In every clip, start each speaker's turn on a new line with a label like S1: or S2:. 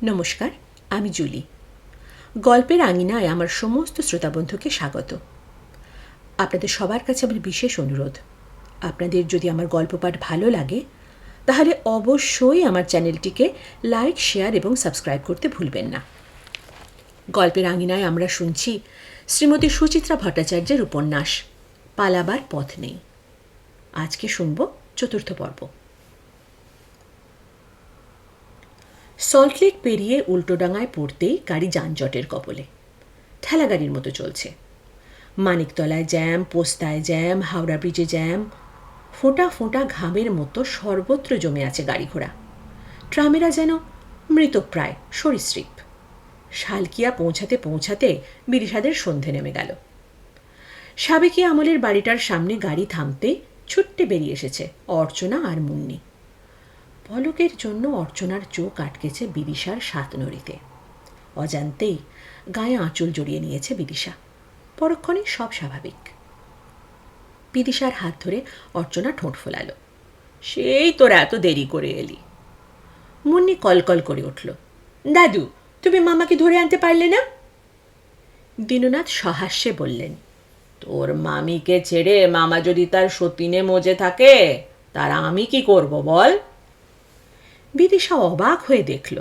S1: নমস্কার, আমি জুলি। গল্পের আঙিনায় আমার সমস্ত শ্রোতাবন্ধুকে স্বাগত। আপনাদের সবার কাছে আমার বিশেষ অনুরোধ, আপনাদের যদি আমার গল্প পাঠ ভালো লাগে তাহলে অবশ্যই আমার চ্যানেলটিকে লাইক, শেয়ার এবং সাবস্ক্রাইব করতে ভুলবেন না। গল্পের আঙিনায় আমরা শুনছি শ্রীমতী সুচিত্রা ভট্টাচার্যের উপন্যাস পালাবার পথ নেই। আজকে শুনব চতুর্থ পর্ব। সল্টলেক পেরিয়ে উল্টোডাঙায় পড়তেই গাড়ি যানজটের কবলে। ঠেলাগাড়ির মতো চলছে। মানিকতলায় জ্যাম, পোস্তায় জ্যাম, হাওড়া ব্রিজে জ্যাম। ফোঁটা ফোঁটা ঘামের মতো সর্বত্র জমে আছে গাড়ি ঘোড়া। ট্রামেরা যেন মৃতপ্রায় সরীসৃপ। শালকিয়া পৌঁছাতে পৌঁছাতে বিরিশাদের সন্ধে নেমে গেল। সাবেকি আমলের বাড়িটার সামনে গাড়ি থামতেই ছুট্টে বেরিয়ে এসেছে অর্চনা আর মুন্নি। পলকের জন্য অর্চনার চোখ আটকেছে বিদিশার সাতনড়িতে। অজান্তেই গায়ে আঁচল জড়িয়ে নিয়েছে বিদিশা। পরক্ষণে সব স্বাভাবিক। বিদিশার হাত ধরে অর্চনা ঠোঁট ফোলালো। সেই তোরা এত দেরি করে এলি। মুন্নি কলকল করে উঠল। দাদু, তুমি মামাকে ধরে আনতে পারলে না? দীননাথ সহাস্যে বললেন, তোর মামিকে ছেড়ে মামা যদি তার সতীনে মজে থাকে তার আমি কি করব বল? বিদিশা অবাক হয়ে দেখল।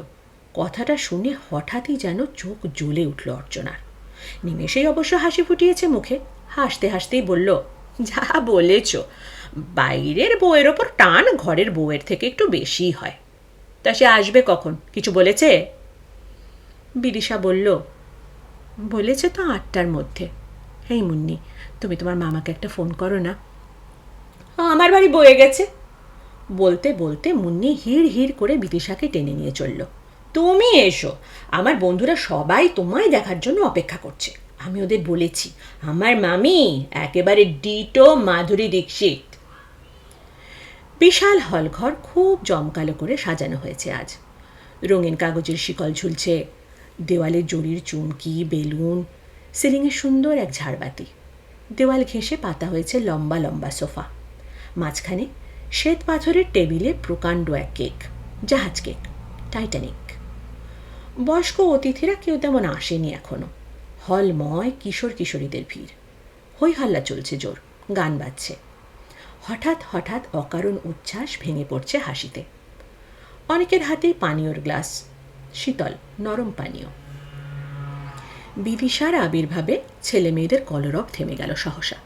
S1: কথাটা শুনে হঠাৎই যেন চোখ জ্বলে উঠল অর্চনার। নিমেষেই অবশ্য হাসি ফুটিয়েছে মুখে। হাসতে হাসতেই বলল, যা বলেছ, বাইরের বউয়ের ওপর টান ঘরের বউয়ের থেকে একটু বেশি হয়। তা সে আসবে কখন, কিছু বলেছে? বিদিশা বলল, বলেছে তো 8টার মধ্যে। এই মুন্নি, তুমি তোমার মামাকে একটা ফোন করো না। আমার বাড়ি বয়ে গেছে। বলতে বলতে মুন্নি হিড় হিড় করে বিদিশাকে টেনে নিয়ে চলল। তুমি এসো, আমার বন্ধুরা সবাই তোমায় দেখার জন্য অপেক্ষা করছে। আমি ওদের বলেছি আমার মামি একেবারে ডিটো মাধুরী দীক্ষিত। বিশাল হলঘর খুব জমকালো করে সাজানো হয়েছে আজ। রঙিন কাগজের শিকল ঝুলছে, দেওয়ালে জরির চুমকি, বেলুন, সিলিংয়ে সুন্দর এক ঝাড়বাতি। দেওয়াল ঘেঁষে পাতা হয়েছে লম্বা লম্বা সোফা। মাঝখানে শ্বেত পাথরের টেবিলে প্রকাণ্ড এক কেক, জাহাজ কেক, টাইটানিক। বয়স্ক অতিথিরা কেউ তেমন আসেনি এখনো। হলময় কিশোর কিশোরীদের ভিড়। হই হাল্লা চলছে জোর, গান বাজছে। হঠাৎ হঠাৎ অকারণ উচ্ছ্বাস ভেঙে পড়ছে হাসিতে। অনেকের হাতেই পানীয়র গ্লাস, শীতল নরম পানীয়। বিদিশার আবির্ভাবে ছেলে মেয়েদের কলরব থেমে গেল সহসা।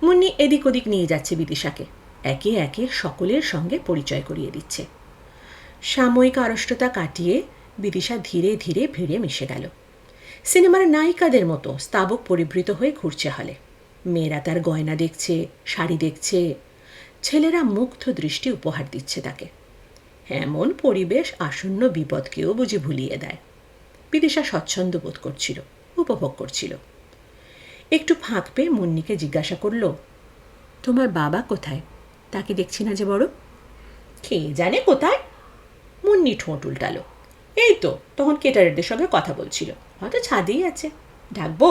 S1: মুন্নি এদিক ওদিক নিয়ে যাচ্ছে বিদিশাকে, একে একে সকলের সঙ্গে পরিচয় করিয়ে দিচ্ছে। সাময়িক আড়ষ্টতা কাটিয়ে বিদিশা ধীরে ধীরে ভিড়ে মিশে গেল। সিনেমার নায়িকাদের মতো স্তাবক পরিবৃত হয়ে ঘুরছে হলে। মেয়েরা তার গয়না দেখছে, শাড়ি দেখছে। ছেলেরা মুগ্ধ দৃষ্টি উপহার দিচ্ছে তাকে। এমন পরিবেশ আসন্ন বিপদকেও বুঝি ভুলিয়ে দেয়। বিদিশা স্বচ্ছন্দ বোধ করছিল, উপভোগ করছিল। একটু ফাঁক পেয়ে মুন্নিকে জিজ্ঞাসা করল, তোমার বাবা কোথায়? তাকে দেখছি না যে বড়। কে জানে কোথায়? মুন্নি ঠোঁট উল্টালো। এই তো তখন কেটারেরদের সঙ্গে কথা বলছিল, হয়তো ছাদেই আছে। ডাকবো?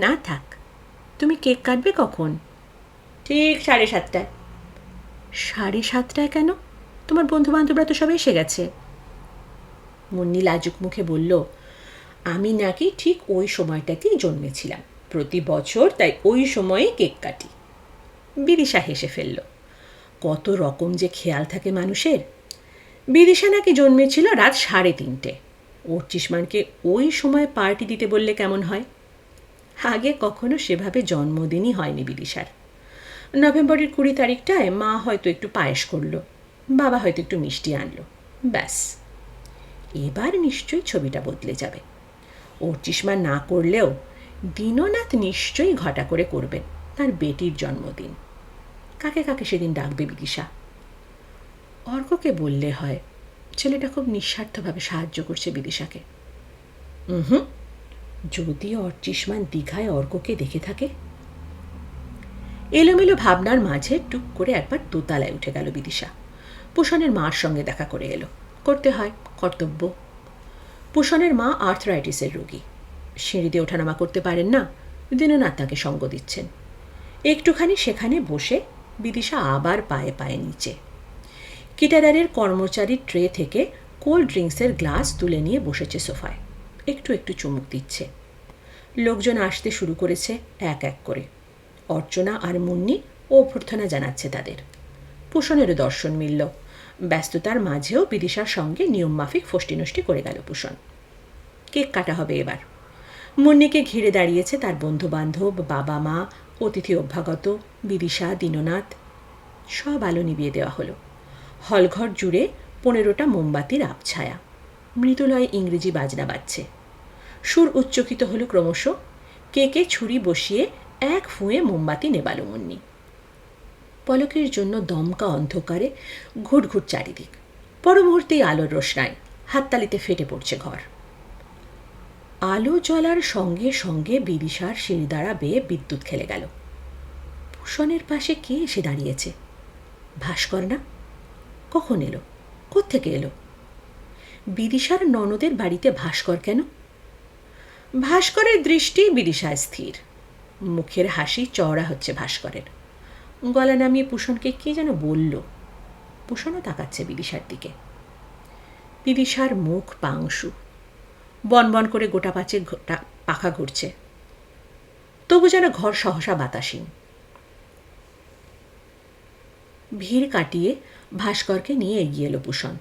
S1: না থাক। তুমি কেক কাটবে কখন? ঠিক 7:30টায়। 7:30টায় কেন? তোমার বন্ধু বান্ধবরা তো সব এসে গেছে। মুন্নি লাজুক মুখে বলল, আমি নাকি ঠিক ওই সময়টাতেই জন্মেছিলাম প্রতি বছর, তাই ওই সময়ে কেক কাটি। বিদিশা হেসে ফেলল। কত রকম যে খেয়াল থাকে মানুষের। বিদিশা নাকি জন্মেছিল রাত 3:30। অর্চিষ্মানকে ওই সময় পার্টি দিতে বললে কেমন হয়? আগে কখনো সেভাবে জন্মদিনই হয়নি বিদিশার। নভেম্বরের 20 তারিখটায় মা হয়তো একটু পায়েস করলো, বাবা হয়তো একটু মিষ্টি আনলো, ব্যাস। এবার নিশ্চয়ই ছবিটা বদলে যাবে। অর্চিষ্মা না করলেও দীননাথ নিশ্চয়ই ঘটা করে করবেন তার বেটির জন্মদিন। কাকে কাকে সেদিন ডাকবে বিদিশা? অর্ককে বললে হয়, ছেলেটা খুব নিঃস্বার্থভাবে সাহায্য করছে বিদিশাকে। যদি অর্চিষ্মান দীঘায় অর্ককে দেখে থাকে। এলোমেলো ভাবনার মাঝে টুক করে একবার দোতলায় উঠে গেল বিদিশা। পুষণের মার সঙ্গে দেখা করে এলো। করতে হয়, কর্তব্য। পুষণের মা আর্থরাইটিসের রোগী, সিঁড়িতে ওঠানামা করতে পারেন না। দীননাথ তাকে সঙ্গ দিচ্ছেন। একটুখানি সেখানে বসে বিদিশা আবার পায়ে পায়ে নিচে। কেটারারের কর্মচারীর ট্রে থেকে কোল্ড ড্রিঙ্কসের গ্লাস তুলে নিয়ে বসেছে সোফায়, একটু একটু চুমুক দিচ্ছে। লোকজন আসতে শুরু করেছে এক এক করে। অর্চনা আর মুন্নি অভ্যর্থনা জানাচ্ছে তাদের। পুষণেরও দর্শন মিলল। ব্যস্ততার মাঝেও বিদিশার সঙ্গে নিয়মমাফিক ফষ্টিনষ্টি করে গেল পুষণ। কেক কাটা হবে এবার। মুন্নিকে ঘিরে দাঁড়িয়েছে তার বন্ধুবান্ধব, বাবা মা, অতিথি অভ্যাগত, বিদিশা, দীননাথ। সব আলো নিভিয়ে দেওয়া হলো। হলঘর জুড়ে 15টা মোমবাতির আবছায়া। মৃদুলয়ে ইংরেজি বাজনা বাজছে। সুর উচ্চকিত হলো ক্রমশ। কেকে ছুরি বসিয়ে এক ফুঁয়ে মোমবাতি নেবালো মুন্নি। পলকের জন্য দমকা অন্ধকারে ঘুটঘুট চারিদিক। পর মুহূর্তেই আলোর রোশনায় হাততালিতে ফেটে পড়ছে ঘর। আলো জ্বলার সঙ্গে সঙ্গে বিদিশার শিরদাঁড়া বেয়ে বিদ্যুৎ খেলে গেল। ভূষণের পাশে কে এসে দাঁড়িয়েছে? ভাস্কর না? কখন এলো? কোত্থেকে এলো? বিদিশার ননদের বাড়িতে ভাস্কর কেন? ভাস্করের দৃষ্টি বিদিশায় স্থির। মুখের হাসি চওড়া হচ্ছে ভাস্করের। গলা নামিয়ে পুষণকে কে যেন বলল। পুষণও তাকাচ্ছে বিদিশার দিকে। বিদিশার মুখ পাংশু। বনবন করে গোটা পাঁচে পাখা ঘুরছে। তবু যেন ঘর সহসা বাতাসীন। ভিড় কাটিয়ে ভাস্করকে নিয়ে এগিয়ে এলো পুষণ।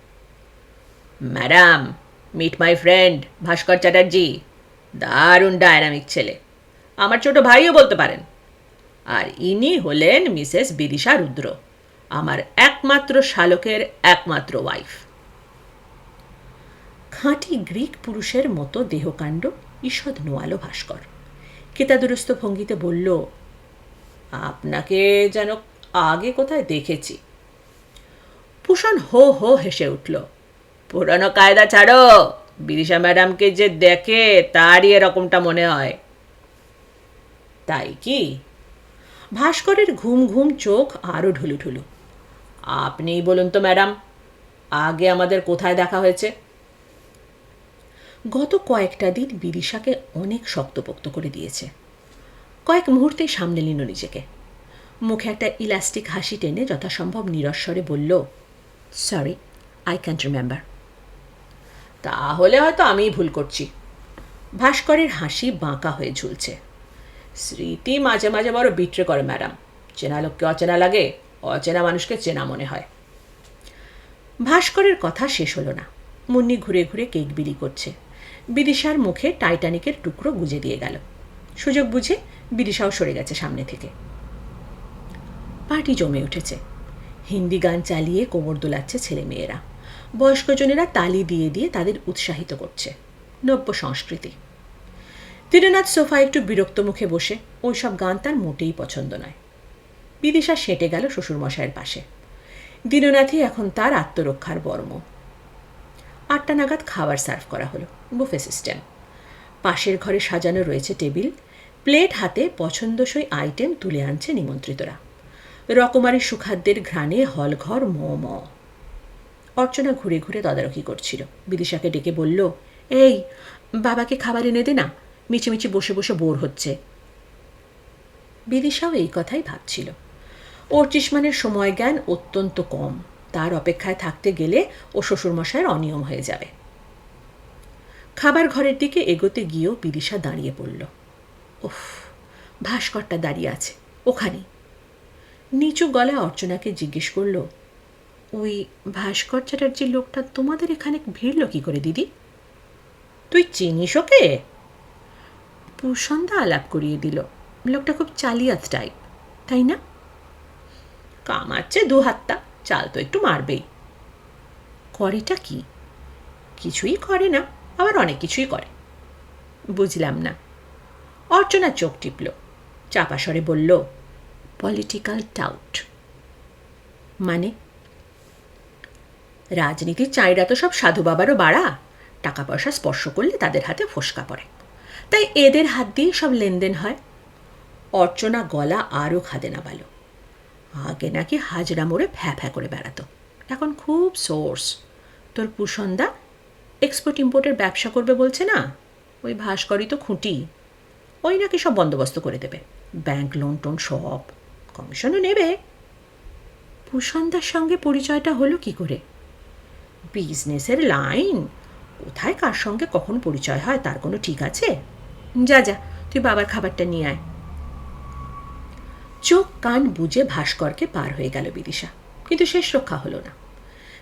S1: ম্যাডাম, মিট মাই ফ্রেন্ড ভাস্কর চ্যাটার্জি। দারুণ ডায়নামিক ছেলে, আমার ছোট ভাইও বলতে পারেন। আর ইনি হলেন মিসেস বিদিশা রুদ্র, আমার একমাত্র শালকের একমাত্র ওয়াইফ। খাঁটি গ্রিক পুরুষের মতো দেহকাণ্ড, ঈষৎ নোয়ালো ভাস্কর। কেতাদুরস্ত ভঙ্গিতে বলল, আপনাকে যেন আগে কোথায় দেখেছি। পুষণ হো হো হেসে উঠল। পুরানো কায়দা ছাড়ো, বিদিশা ম্যাডামকে যে দেখে তারই এরকমটা মনে হয়। তাই কি? ভাস্করের ঘুম ঘুম চোখ আরও ঢুলুঢুলু। আপনিই বলুন তো ম্যাডাম, আগে আমাদের কোথায় দেখা হয়েছে? গত কয়েকটা দিন বিদিশাকে অনেক শক্তপোক্ত করে দিয়েছে। কয়েক মুহূর্তেই সামনে নিল নিজেকে। মুখে একটা ইলাস্টিক হাসি টেনে যথাসম্ভব নিরস্বরে বলল, সরি, আই ক্যান্ট রিমেম্বার। তাহলে হয়তো আমিই ভুল করছি। ভাস্করের হাসি বাঁকা হয়ে ঝুলছে। স্মৃতি মাঝে মাঝে বড় বিট্রে করে ম্যাডাম। চেনা লোককে অচেনা লাগে, অচেনা মানুষকে চেনা মনে হয়। ভাস্করের কথা শেষ হলো না। মুন্নি ঘুরে ঘুরে কেক বিলি করছে। বিদিশার মুখে টাইটানিকের টুকরো গুজে দিয়ে গেল। সুযোগ বুঝে বিদিশাও সরে গেছে সামনে থেকে। পার্টি জমে উঠেছে। হিন্দি গান চালিয়ে কোমর দোলাচ্ছে ছেলেমেয়েরা। বয়স্কজনেরা তালি দিয়ে দিয়ে তাদের উৎসাহিত করছে। নব্য সংস্কৃতি। দীননাথ সোফায় একটু বিরক্ত মুখে বসে। ওইসব গান তার মোটেই পছন্দ নয়। বিদিশা সেঁটে গেল শ্বশুরমশাইয়ের পাশে। দীননাথই এখন তার আত্মরক্ষার বর্ম। 8টা নাগাদ খাবার সার্ভ করা হলো। Buffet system. পাশের ঘরে সাজানো রয়েছে টেবিল। প্লেট হাতে পছন্দসই আইটেম তুলে আনছে নিমন্ত্রিতরা। রকমারি সুখাদ্যের ঘ্রাণে হলঘর ম ম। অর্চনা ঘুরে ঘুরে তদারকি করছিল। বিদিশাকে ডেকে বলল, এই বাবাকে খাবার এনে দে না, মিছিমিছি বসে বসে বোর হচ্ছে। বিদিশাও এই কথাই ভাবছিল। ওর চিসমানের সময় জ্ঞান অত্যন্ত কম। তার অপেক্ষায় থাকতে গেলে ও শ্বশুরমশায়ের অনিয়ম হয়ে যাবে। খাবার ঘরের দিকে এগোতে গিয়েও বিদিশা দাঁড়িয়ে পড়ল। উফ, ভাস্করটা দাঁড়িয়ে আছে ওখানেই। নিচু গলায় অর্চনাকে জিজ্ঞেস করল, ওই ভাস্কর চ্যাটার্জির লোকটা তোমাদের এখানে ভিড়ল কি করে দিদি? তুই চিনিস ওকে? পুষন্দা আলাপ করিয়ে দিল। লোকটা খুব চালিয়াত টাইপ, তাই না? কামাচ্ছে 2 হাতটা, চাল তো একটু মারবেই। করেটা কি? কিছুই করে না, আবার অনেক কিছুই করে। বুঝলাম না। অর্চনা চোখ টিপল। চাপা স্বরে বলল, পলিটিক্যাল টাউট। মানে? রাজনীতির চাইরা তো সব সাধু বাবারও বাড়া। টাকা পয়সা স্পর্শ করলে তাদের হাতে ফোসকা পড়ে, তাই এদের হাত দিয়ে সব লেনদেন হয়। অর্চনা গলা আরও খাদে না ভালো। আগে নাকি হাজরা মোড়ে ফ্যাঁ ফ্যাঁ করে বেড়াতো, এখন খুব সোর্স। তোর পুষন্দা এক্সপোর্ট ইম্পোর্টের ব্যবসা করবে বলছে না? ওই ভাস্করই তো খুঁটি। ওই নাকি সব বন্দোবস্ত করে দেবে, ব্যাংক লোন টোন সব, কমিশনও নেবে। পুষন্দার সঙ্গে পরিচয়টা হলো কি করে? বিজনেসের লাইন, কোথায় কার সঙ্গে কখন পরিচয় হয় তার কোনো ঠিক আছে? যা যা, তুই বাবার খাবারটা নিয়ে আয়। চোখ কান বুঝে ভাস্করকে পার হয়ে গেল বিদিশা, কিন্তু শেষ রক্ষা হলো না।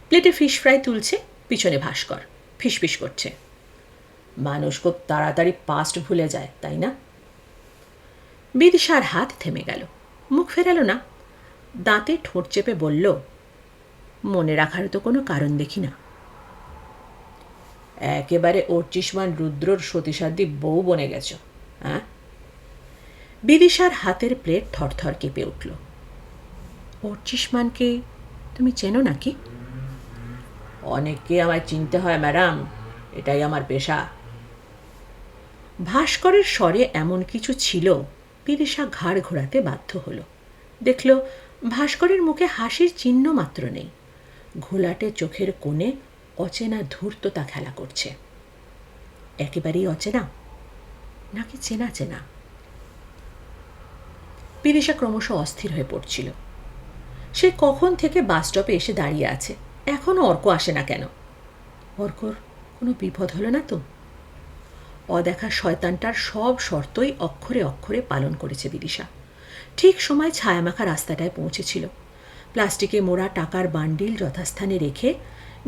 S1: প্লেটে ফিশ ফ্রাই তুলছে, পিছনে ভাস্কর ফিসফিস করছে, মানুষ খুব তাড়াতাড়ি পাস্ট ভুলে যায়, তাই না? বিদিশার হাত থেমে গেল, মুখ ফেরালো না, দাঁতে ঠোঁট চেপে বলল, মনে রাখার তো কোনো কারণ দেখি না। একেবারে 25 রুদ্রর সতীসাধ্যী বউ বনে গেছ, হ্যাঁ? বিদিশার হাতের প্লেট থরথর কেঁপে উঠল। 25 তুমি চেনো নাকি? অনেককে আমায় চিনতে হয় ম্যাডাম, এটাই আমার পেশা। ভাস্করের স্বরে এমন কিছু ছিল, বিদিশা ঘাড় ঘোরাতে বাধ্য হল। দেখল ভাস্করের মুখে হাসির চিহ্ন মাত্র নেই, ঘোলাটে চোখের কোণে অচেনা ধূর্ততা খেলা করছে। একেবারেই অচেনা নাকি চেনা চেনা? বিদিশা ক্রমশ অস্থির হয়ে পড়ছিল। সে কখন থেকে বাস স্টপে এসে দাঁড়িয়ে আছে, এখনও অর্ক আসে না কেন? অর্কর কোনো বিপদ হলো না তো? অদেখা শয়তানটার সব শর্তই অক্ষরে অক্ষরে পালন করেছে বিদিশা। ঠিক সময় ছায়ামাখা রাস্তাটায় পৌঁছেছিল। প্লাস্টিকে মোড়া টাকার বান্ডিল যথাস্থানে রেখে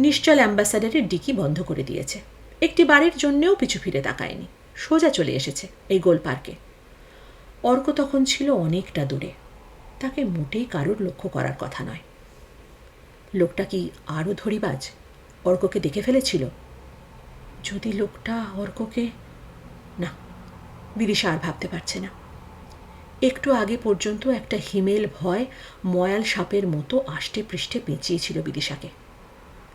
S1: নিশ্চল অ্যাম্বাসাডারের ডিকি বন্ধ করে দিয়েছে। একটি বাড়ির জন্যেও পিছু ফিরে তাকায়নি, সোজা চলে এসেছে এই গোল পার্কে। অর্ক তখন ছিল অনেকটা দূরে, তাকে মোটেই কারোর লক্ষ্য করার কথা নয়। লোকটা কি আরও ধরিবাজ? অর্ককে দেখে ফেলেছিল? যদি লোকটা অর্ককে... না, বিদিশা আর ভাবতে পারছে না। একটু আগে পর্যন্ত একটা হিমেল ভয় ময়াল সাপের মতো আষ্টে পৃষ্ঠে পেঁচিয়েছিল বিদিশাকে।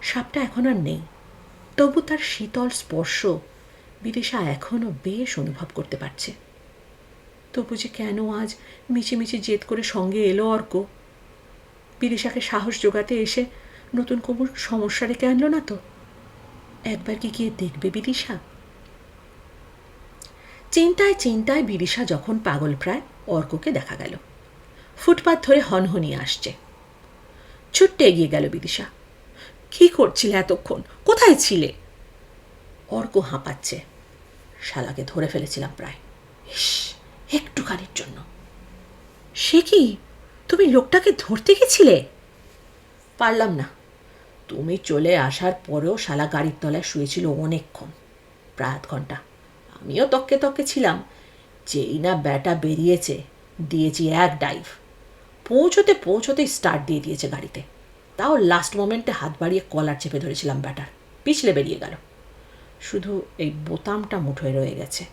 S1: সাপটা এখন আর নেই, তবু তার শীতল স্পর্শ বিদিশা এখনও বেশ অনুভব করতে পারছে। তবু যে কেন আজ মিছিমিছি জেদ করে সঙ্গে এলো অর্ক? বিদিশাকে সাহস জোগাতে এসে নতুন কোনো সমস্যা রেখে আনলো না তো? একবার কি গিয়ে দেখবে বিদিশা? চিন্তায় চিন্তায় বিদিশা যখন পাগল প্রায়, অর্ককে দেখা গেল ফুটপাত ধরে হনহনিয়ে আসছে। ছুট্টে এগিয়ে গেল বিদিশা। কি করছিলে এতক্ষণ? কোথায় ছিলে? অর্ক হাঁপাচ্ছে। শালাকে ধরে ফেলেছিলাম প্রায়, ইস, একটুখানির জন্য। সে কি, তুমি লোকটাকে ধরতে গেছিলে? পারলাম না। তুমি চলে আসার পরেও শালা গাড়ির তলায় শুয়েছিল অনেকক্ষণ, প্রায় 1/2 ঘন্টা। আমিও তককে তককে ছিলাম। যেই না ব্যাটা বেরিয়েছে, দিয়েছি এক ডাইভ। পৌঁছতে পৌঁছতেই স্টার্ট দিয়ে দিয়েছে গাড়িতে। তাও লাস্ট মোমেন্টে হাত বাড়িয়ে কলার চেপে ধরেছিলাম ব্যাটার, পিছলে বেরিয়ে গেল। শুধু এই বোতামটা মুঠোয় রয়ে গেছে।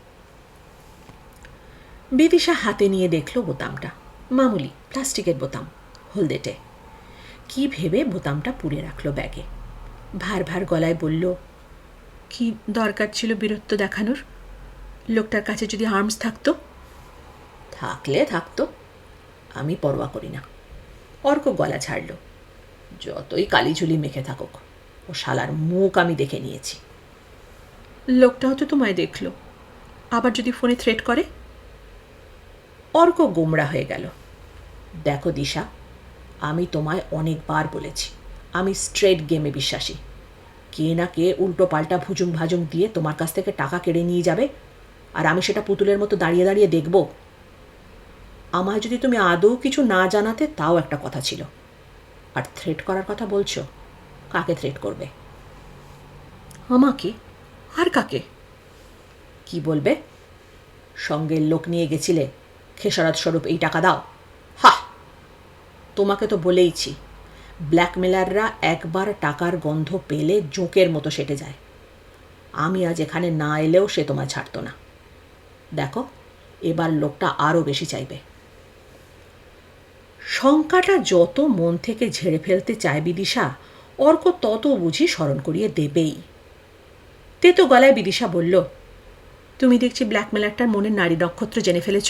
S1: বিদিশা হাতে নিয়ে দেখল বোতামটা, মামুলি প্লাস্টিকের বোতাম, হলদেটে। কি ভেবে বোতামটা পুড়ে রাখলো ব্যাগে। ভার ভার গলায় বলল, কি দরকার ছিল বীরত্ব দেখানোর? লোকটার কাছে যদি আর্মস থাকতো? থাকলে থাকতো, আমি পরোয়া করি না। অর্ক গলা ছাড়ল। যতই কালিঝুলি মেখে থাকুক, ও শালার মুখ আমি দেখে নিয়েছি। লোকটাও তো তোমায় দেখলো, আবার যদি ফোনে থ্রেট করে? অর্ক গোমরা হয়ে গেল। দেখো দিশা, আমি তোমায় অনেকবার বলেছি আমি স্ট্রেট গেমে বিশ্বাসী। কে না কে উল্টো পাল্টা ভুজুং ভাজুং দিয়ে তোমার কাছ থেকে টাকা কেড়ে নিয়ে যাবে, আর আমি সেটা পুতুলের মতো দাঁড়িয়ে দাঁড়িয়ে দেখব? আমায় যদি তুমি আদৌ কিছু না জানাতে তাও একটা কথা ছিল। আর থ্রেট করার কথা বলছো, কাকে থ্রেট করবে? আমাকে? আর কাকে? কি বলবে? সঙ্গের লোক নিয়ে গেছিলে, খেসারত স্বরূপ এই টাকা দাও। হা, তোমাকে তো বলেইছি, ব্ল্যাকমেলাররা একবার টাকার গন্ধ পেলে জোঁকের মতো সেটে যায়। আমি আজ এখানে না এলেও সে তোমায় ছাড়তো না। দেখো, এবার লোকটা আরও বেশি চাইবে। শঙ্কাটা যত মন থেকে ঝেড়ে ফেলতে চায় বিদিশা, অর্ক তত বুঝি স্মরণ করিয়ে দেবেই। তেতো গলায় বিদিশা বলল, তুমি দেখছি ব্ল্যাকমেলারটার মনের নারী নক্ষত্র জেনে ফেলেছ।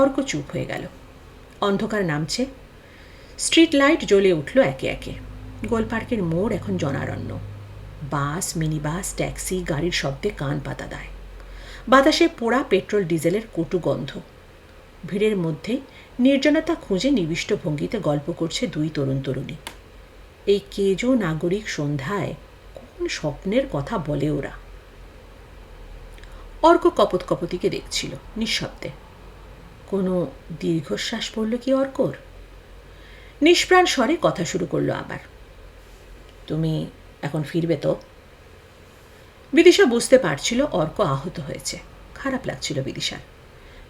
S1: অর্ক চুপ হয়ে গেল। অন্ধকার নামছে, স্ট্রিট লাইট জ্বলে উঠল একে একে। গোলপার্কের মোড় এখন জনারণ্য। বাস, মিনি বাস, ট্যাক্সি, গাড়ির শব্দে কান পাতা দেয়। বাতাসে পোড়া পেট্রোল ডিজেলের কটু গন্ধ। ভিড়ের মধ্যে নির্জনতা খুঁজে নিবিষ্ট ভঙ্গিতে গল্প করছে 2 তরুণ তরুণী। এই কেজো নাগরিক সন্ধ্যায় কোন স্বপ্নের কথা বলে ওরা। অর্ক কপত কপতিকে দেখছিল নিঃশব্দে। কোনো দীর্ঘশ্বাস পড়ল কি অর্কর? নিষ্প্রাণ স্বরে কথা শুরু করলো আবার। তুমি এখন ফিরবে তো? বিদিশা বুঝতে পারছিল অর্ক আহত হয়েছে। খারাপ লাগছিল বিদিশার।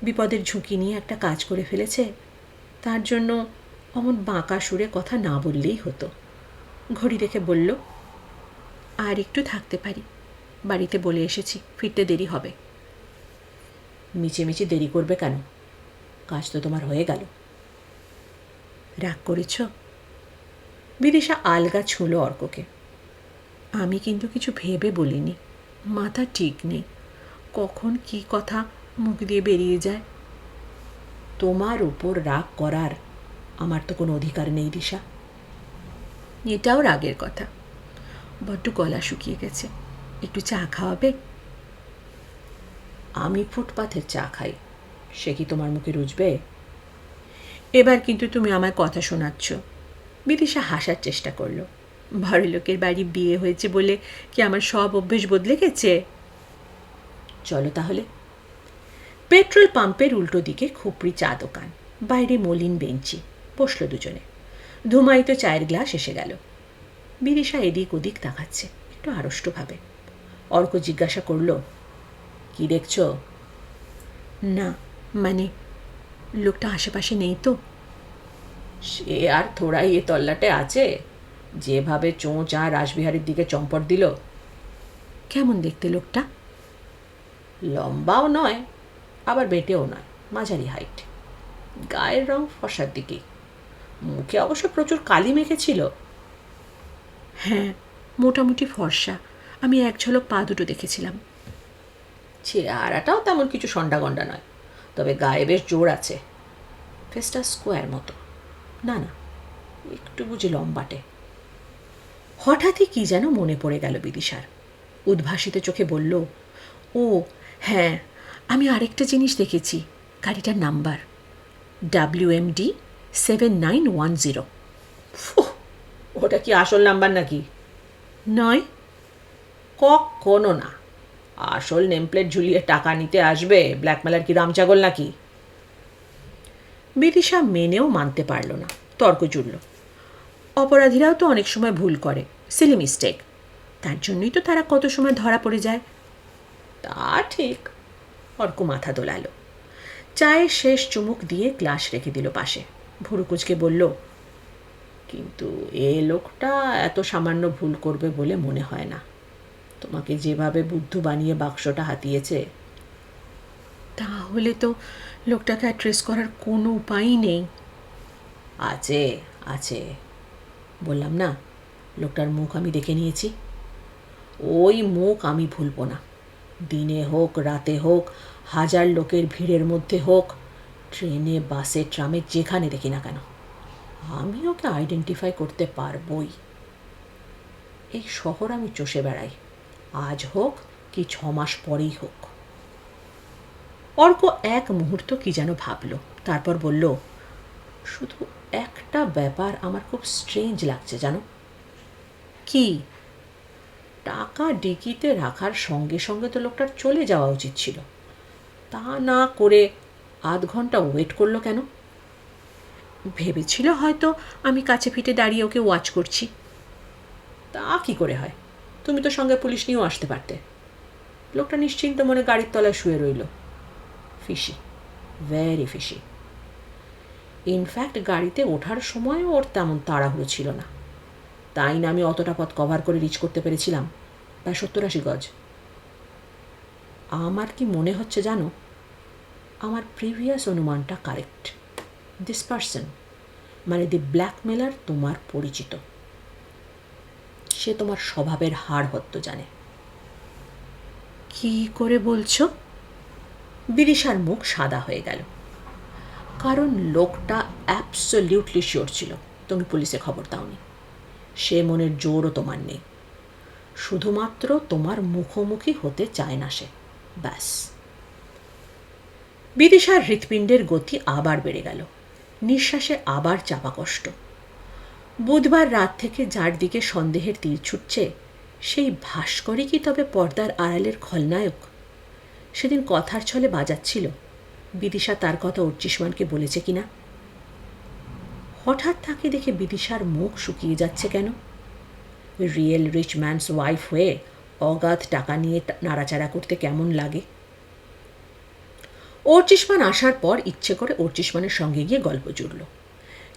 S1: বিপদের ঝুঁকি নিয়ে একটা কাজ করে ফেলেছে, তার জন্য অমন বাঁকা সুরে কথা না বললেই হতো। ঘড়ি দেখে বলল, আর একটু থাকতে পারি, বাড়িতে বলে এসেছি ফিরতে দেরি হবে। মিচেমিচে দেরি করবে কেন? কাজ তো তোমার হয়ে গেল। রাগ করেছ? বিদিশা আলগা ছুঁল অর্ককে। আমি কিন্তু কিছু ভেবে বলিনি, মাথা ঠিক নেই, কখন কি কথা মুখ দিয়ে বেরিয়ে যায়। তোমার উপর রাগ করার আমার তো কোনো অধিকার নেই দিশা। এটাও রাগের কথা। বড্ড গলা শুকিয়ে গেছে, একটু চা খাওয়াবে? আমি ফুটপাথের চা খাই, সে কি তোমার মুখে রুজবে? এবার কিন্তু তুমি আমায় কথা শোনাচ্ছ। বিদিশা হাসার চেষ্টা করল। বড়লোকের বাড়ি বিয়ে হয়েছে বলে কি আমার সব অভ্যেস বদলে গেছে? চলো তাহলে। পেট্রোল পাম্পের উল্টো দিকে খুপড়ি চা দোকান, বাইরে মলিন বেঞ্চি, বসল দুজনে। ধুমায়িত চায়ের গ্লাস এসে গেল। বিদিশা এদিক ওদিক তাকাচ্ছে একটু আড়ষ্টভাবে। অর্ক জিজ্ঞাসা করল, কি দেখছ? না মানে, লোকটা আশেপাশে নেই তো? সে আর থোড়াই এ তল্লাটে আছে, যেভাবে চোঁচ আর রাসবিহারীর দিকে চম্পট দিল। কেমন দেখতে লোকটা? লম্বাও নয়, আবার বেটেও নয়, মাঝারি হাইট। গায়ের রং ফর্সার দিকে, মুখে অবশ্য প্রচুর কালি মেখেছিল। হ্যাঁ, মোটামুটি ফর্সা। আমি এক ঝলক পা দুটো দেখেছিলাম। চেহারাটাও তেমন কিছু সন্ডাগন্ডা নয়, তবে গায়ে বেশ জোর আছে। ফেসটা স্কোয়ার মতো। না না, একটু বুঝি লম্বাটে। হঠাৎই কি যেন মনে পড়ে গেল বিদিশার। উদ্ভাসিত চোখে বলল, ও হ্যাঁ, আমি আরেকটা জিনিস দেখেছি, গাড়িটার নাম্বার WMD 7910। ওটা কি আসল নাম্বার নাকি? নয়, কখনো না। আসল নেমপ্লেট ঝুলিয়ে টাকা নিতে আসবে ব্ল্যাকমেলার কি রামচাগল নাকি? বিদিশা মেনেও মানতে পারল না, তর্ক জুড়ল। অপরাধীরাও তো অনেক সময় ভুল করে, সিলি মিস্টেক, তার জন্যই তো তারা কত সময় ধরা পড়ে যায়। তা ঠিক। অর্ক মাথা দোলালো। চায়ের শেষ চুমুক দিয়ে গ্লাস রেখে দিল পাশে। ভুরুকুচকে বলল, কিন্তু এ লোকটা এত সামান্য ভুল করবে বলে মনে হয় না। তোমাকে যেভাবে বুদ্ধু বানিয়ে বাক্সটা হাতিয়েছে। তাহলে তো লোকটাকে আর ট্রেস করার কোনো উপায়ই নেই। আছে আছে, বললাম না, লোকটার মুখ আমি দেখে নিয়েছি। ওই মুখ আমি ভুলব না। দিনে হোক রাতে হোক, হাজার লোকের ভিড়ের মধ্যে হোক, ট্রেনে বাসে ট্রামে যেখানে দেখি না কেন, আমি ওকে আইডেন্টিফাই করতে পারবই। এই শহর আমি চষে বেড়াই, আজ হোক কি 6 মাস পরেই হোক। অর্ক এক মুহূর্ত কি যেন ভাবল, তারপর বলল, শুধু একটা ব্যাপার আমার খুব স্ট্রেঞ্জ লাগছে জানো। কি? টাকা ডিকিতে রাখার সঙ্গে সঙ্গে তো লোকটার চলে যাওয়া উচিত ছিল, তা না করে আধ ঘন্টা ওয়েট করলো কেন? ভেবেছিল হয়তো আমি কাছে ফিটে দাঁড়িয়ে ওকে ওয়াচ করছি। তা কি করে হয়? তুমি তো সঙ্গে পুলিশ নিয়েও আসতে পারতে। লোকটা নিশ্চিন্ত মনে গাড়ির তলায় শুয়ে রইল। Fishy, very fishy. ইনফ্যাক্ট গাড়িতে ওঠার সময়ও ওর তেমন তাড়াহুড়ো ছিল না, তাই না আমি অতটা পথ কভার করে রিচ করতে পেরেছিলাম, প্রায় 70-80 গজ। আমার কি মনে হচ্ছে জানো, আমার প্রিভিয়াস অনুমানটা কারেক্ট। দিস পার্সন, মানে দি ব্ল্যাকমেলার, তোমার পরিচিত। সে তোমার স্বভাবের হাড় হত্য জানে। কি করে বলছো? বিদিশার মুখ সাদা হয়ে গেল, কারণ লোকটা অ্যাবসলিউটলি শিওর ছিল তুমি পুলিশে খবর দাওনি। সে মনের জোরও তোমার নেই, শুধুমাত্র তোমার মুখোমুখি হতে চায় না সে, ব্যাস। বিদিশার হৃৎপিণ্ডের গতি আবার বেড়ে গেল, নিঃশ্বাসে আবার চাপা কষ্ট। বুধবার রাত থেকে যার দিকে সন্দেহের তীর ছুটছে সেই ভাস্করই কি তবে পর্দার আড়ালের খলনায়ক? সেদিন কথার ছলে বাজাচ্ছিল বিদিশা তার কথা অর্চিষ্মানকে বলেছে কিনা। হঠাৎ তাকে দেখে বিদিশার মুখ শুকিয়ে যাচ্ছে কেন? রিয়েল রিচ ম্যানস ওয়াইফ হয়ে অগাধ টাকা নিয়ে নাড়াচাড়া করতে কেমন লাগে? অর্চিষ্মান আসার পর ইচ্ছে করে অর্চিষ্মানের সঙ্গে গিয়ে গল্প জুড়ল,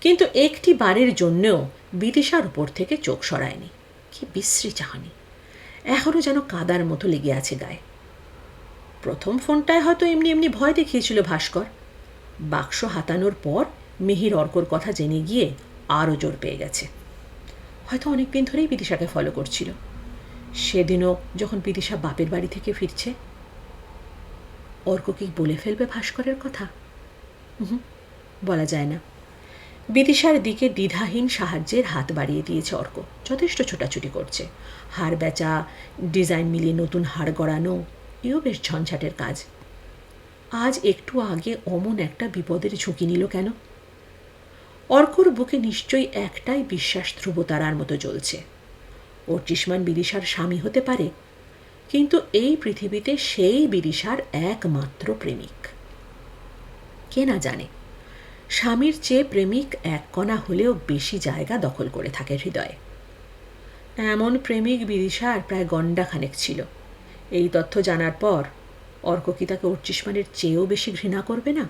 S1: কিন্তু একটি বারের জন্যও বিদিশার উপর থেকে চোখ সরায়নি। কি বিশ্রী চাহনি, এখনও যেন কাদার মতো লেগে আছে গায়ে। প্রথম ফোনটায় হয়তো এমনি এমনি ভয় দেখিয়েছিল ভাস্কর, বাক্স হাতানোর পর মিহির অর্কর কথা জেনে গিয়ে আরও জোর পেয়ে গেছে। হয়তো অনেকদিন ধরেই বিদিশাকে ফলো করছিল। সেদিনও যখন বিদিশা বাপের বাড়ি থেকে ফিরছে, অর্ক কি বলে ফেলবে ভাস্করের কথা? বলা যায় না। বিদিশার দিকে দ্বিধাহীন সাহায্যের হাত বাড়িয়ে দিয়েছে অর্ক। যথেষ্ট ছোটাছুটি করছে, হাড় বেচা, ডিজাইন মিলিয়ে নতুন হাড় গড়ানো, এও বেশ ঝঞ্ঝাটের কাজ। আজ একটু আগে অমন একটা বিপদের ঝুঁকি নিল কেন? অর্কর বুকে নিশ্চয়ই একটাই বিশ্বাস ধ্রুবতারার মতো জ্বলছে, অর্চিষ্মান বিদিশার স্বামী হতে পারে, কিন্তু এই পৃথিবীতে সেই বিদিশার একমাত্র প্রেমিক। কে না জানে, স্বামীর চেয়ে প্রেমিক এক কণা হলেও বেশি জায়গা দখল করে থাকে হৃদয়ে। এমন প্রেমিক বিদিশার প্রায় গণ্ডাখানেক ছিল। এই তথ্য জানার পর অর্ক কি তাকে অর্চিষ্মানের চেয়েও বেশি ঘৃণা করবে না?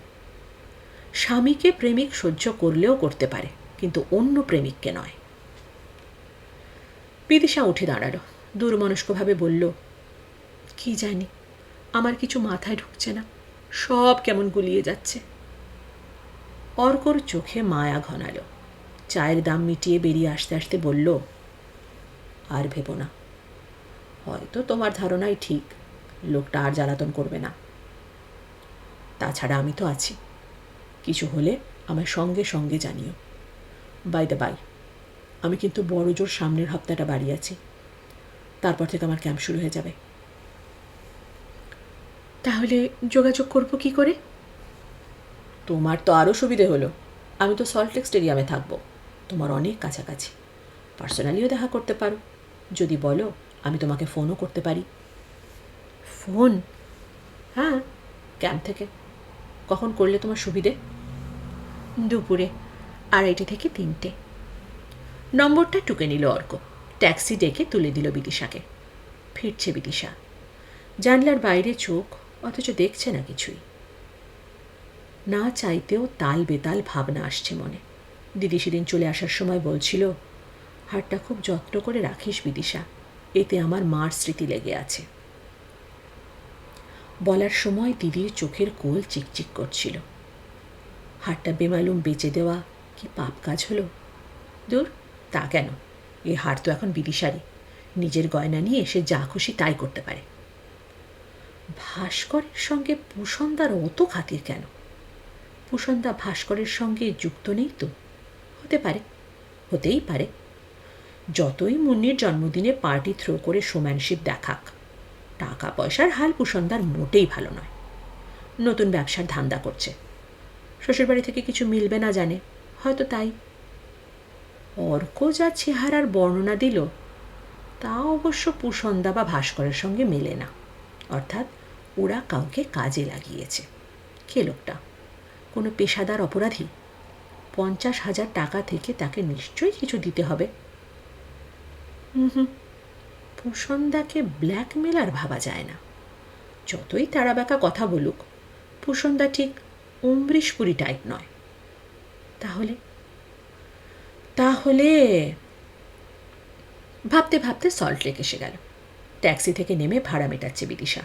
S1: স্বামীকে প্রেমিক সহ্য করলেও করতে পারে, কিন্তু অন্য প্রেমিককে নয়। বিদিশা উঠে দাঁড়ালো, দুর্মনস্কভাবে বলল, কি জানি, আমার কিছু মাথায় ঢুকছে না, সব কেমন গুলিয়ে যাচ্ছে। অর্কর চোখে মায়া ঘনালো। চায়ের দাম মিটিয়ে বেরিয়ে আসতে আসতে বলল, আর ভেবো না, হয়তো তোমার ধারণাই ঠিক, লোকটা আর জ্বালাতন করবে না। তাছাড়া আমি তো আছি, কিছু হলে আমার সঙ্গে সঙ্গে জানিও। বাই দ্য বাই, আমি কিন্তু বড় জোর সামনের হপ্তাহটা বাড়ি আছি, তারপর থেকে আমার ক্যাম্প শুরু হয়ে যাবে। তাহলে যোগাযোগ করব কি করে? তোমার তো আরও সুবিধে হলো, আমি তো সল্টলেক স্টেডিয়ামে থাকবো, তোমার অনেক কাছাকাছি, পার্সোনালিও দেখা করতে পারো। যদি বলো আমি তোমাকে ফোনও করতে পারি। ফোন? হ্যাঁ, ক্যাম্প থেকে। কখন করলে তোমার সুবিধে? দুপুরে 2:30 থেকে 3টে। নম্বরটা টুকে নিল অর্ক, ট্যাক্সি ডেকে তুলে দিল বিদিশাকে। ফিরছে বিদিশা, জানলার বাইরে চোখ, অথচ দেখছে না কিছুই। না চাইতেও তাল বেতাল ভাবনা আসছে মনে। দিদি সেদিন চলে আসার সময় বলছিল, হাড়টা খুব যত্ন করে রাখিস বিদিশা, এতে আমার মার স্মৃতি লেগে আছে। বলার সময় দিদির চোখের কোল চিকচিক করছিল। হাড়টা বেমালুম বেচে দেওয়া কি পাপ কাজ হলো? দূর, তা কেন, এ হাড় তো এখন বিদিশারই, নিজের গয়না নিয়ে সে যা খুশি তাই করতে পারে। ভাস্করের সঙ্গে পুষন্দার অত খাতির কেন? পুষন্দা ভাস্করের সঙ্গে যুক্ত নেই তো? হতে পারে, হতেই পারে। যতই মুন্নির জন্মদিনে পার্টি থ্রো করে শোম্যানশিপ দেখাক, টাকা পয়সার হাল পুষন্দার মোটেই ভালো নয়। নতুন ব্যবসার ধান্দা করছে, শ্বশুরবাড়ি থেকে কিছু মিলবে না জানে, হয়তো তাই। অর্ক যা চেহারার বর্ণনা দিল তা অবশ্য পুষন্দা বা ভাস্করের সঙ্গে মেলে না। অর্থাৎ ওরা কাউকে কাজে লাগিয়েছে। কে লোকটা? কোনো পেশাদার অপরাধী? 50,000 টাকা থেকে তাকে নিশ্চয়ই কিছু দিতে হবে। পুষন্দাকে ব্ল্যাকমেলার ভাবা যায় না। যতই তাড়াবাঁকা কথা বলুক, পুষন্দা ঠিক অমৃশপুরি টাইপ নয়। তাহলে তাহলে ভাবতে ভাবতে সল্টলেক এসে গেল। ট্যাক্সি থেকে নেমে ভাড়া মেটাচ্ছে বিদিশা।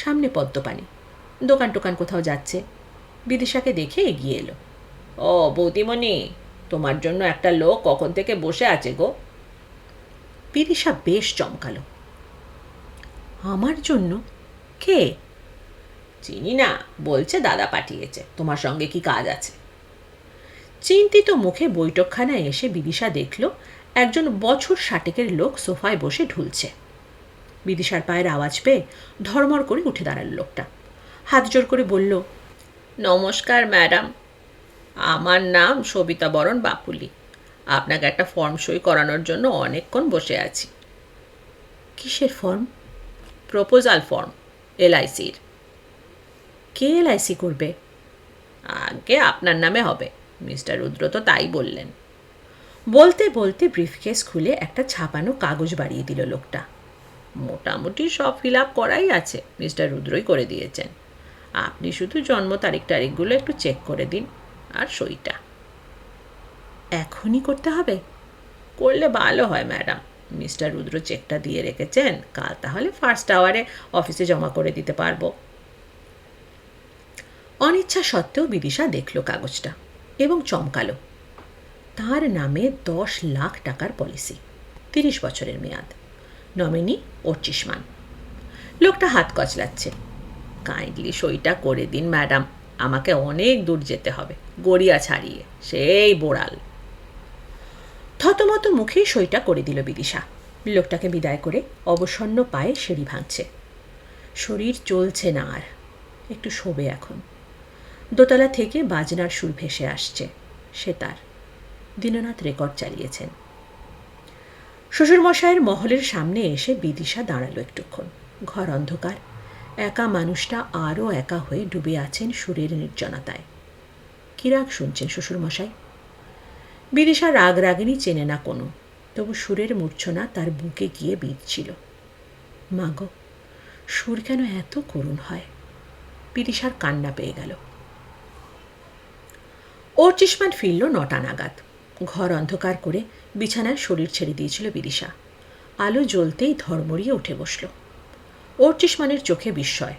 S1: সামনে পদ্মপানি, দোকান টোকান কোথাও যাচ্ছে। বিদিশাকে দেখে এগিয়ে এলো। ও বৌদিমণি, তোমার জন্য একটা লোক কখন থেকে বসে আছে গো। বিদিশা বেশ চমকালো। আমার জন্য? কে? চিনি না, বলছে দাদা পাঠিয়েছে, তোমার সঙ্গে কি কাজ আছে। চিন্তিত মুখে বৈঠকখানায় এসে বিদিশা দেখল একজন বছর 60-এর লোক সোফায় বসে ঢুলছে। বিদিশার পায়ের আওয়াজ পেয়ে ধর্মর করে উঠে দাঁড়াল লোকটা। হাত জোর করে বলল, নমস্কার ম্যাডাম, আমার নাম সবিতা বরণ বাপুলি, আপনাকে একটা ফর্ম সই করানোর জন্য অনেকক্ষণ বসে আছি। কিসের ফর্ম? প্রপোজাল ফর্ম, LICর। কে LIC করবে? আগে আপনার নামে হবে, মিস্টার রুদ্র তো তাই বললেন। বলতে বলতে ব্রিফকেস খুলে একটা ছাপানো কাগজ বাড়িয়ে দিল লোকটা। মোটামুটি সব ফিল আপ করাই আছে, মিস্টার রুদ্রই করে দিয়েছেন। আপনি শুধু জন্ম তারিখগুলো একটু চেক করে দিন, আর সইটা। এখনই করতে হবে? করলে ভালো হয় ম্যাডাম, মিস্টার রুদ্র চেকটা দিয়ে রেখেছেন, কাল তাহলে ফার্স্ট আওয়ারে অফিসে জমা করে দিতে পারবো। অনিচ্ছা সত্ত্বেও বিদিশা দেখল কাগজটা এবং চমকালো। তার নামে 10 লাখ টাকার পলিসি, 30 বছরের মেয়াদ, নমিনি অর্চিষ্মান। লোকটা হাত কচলাচ্ছে। কাইন্ডলি সইটা করে দিন ম্যাডাম, আমাকে অনেক দূর যেতে হবে, গড়িয়া ছাড়িয়ে, সেই বোড়াল। থতমত মুখেই সইটা করে দিল বিদিশা। লোকটাকে বিদায় করে অবসন্ন পায়ে সিঁড়ি ভাঙছে। শরীর চলছে না আর, একটু শোবে এখন। দোতলা থেকে বাজনার সুর ভেসে আসছে, সে তার। দীননাথ রেকর্ড চালিয়েছেন। শ্বশুরমশাইয়ের মহলের সামনে এসে বিদিশা দাঁড়ালো একটুক্ষণ। ঘর অন্ধকার, একা মানুষটা আরও একা হয়ে ডুবে আছেন সুরের নির্জনতায়। কি রাগ শুনছেন শ্বশুরমশাই? বিদিশা রাগ রাগিনী চেনে না কোনো, তবু সুরের মূর্ছনা তার বুকে গিয়ে বিঁধছিল। মাগো, সুর কেন এত করুণ হয়? বিদিশার কান্না পেয়ে গেল। অর্চিষ্মান ফিরল 9টা নাগাদ। ঘর অন্ধকার করে বিছানায় শরীর ছেড়ে দিয়েছিল বিদিশা। আলো জ্বলতেই ধর্মড়িয়ে উঠে বসল। অর্চিষ্মানের চোখে বিস্ময়।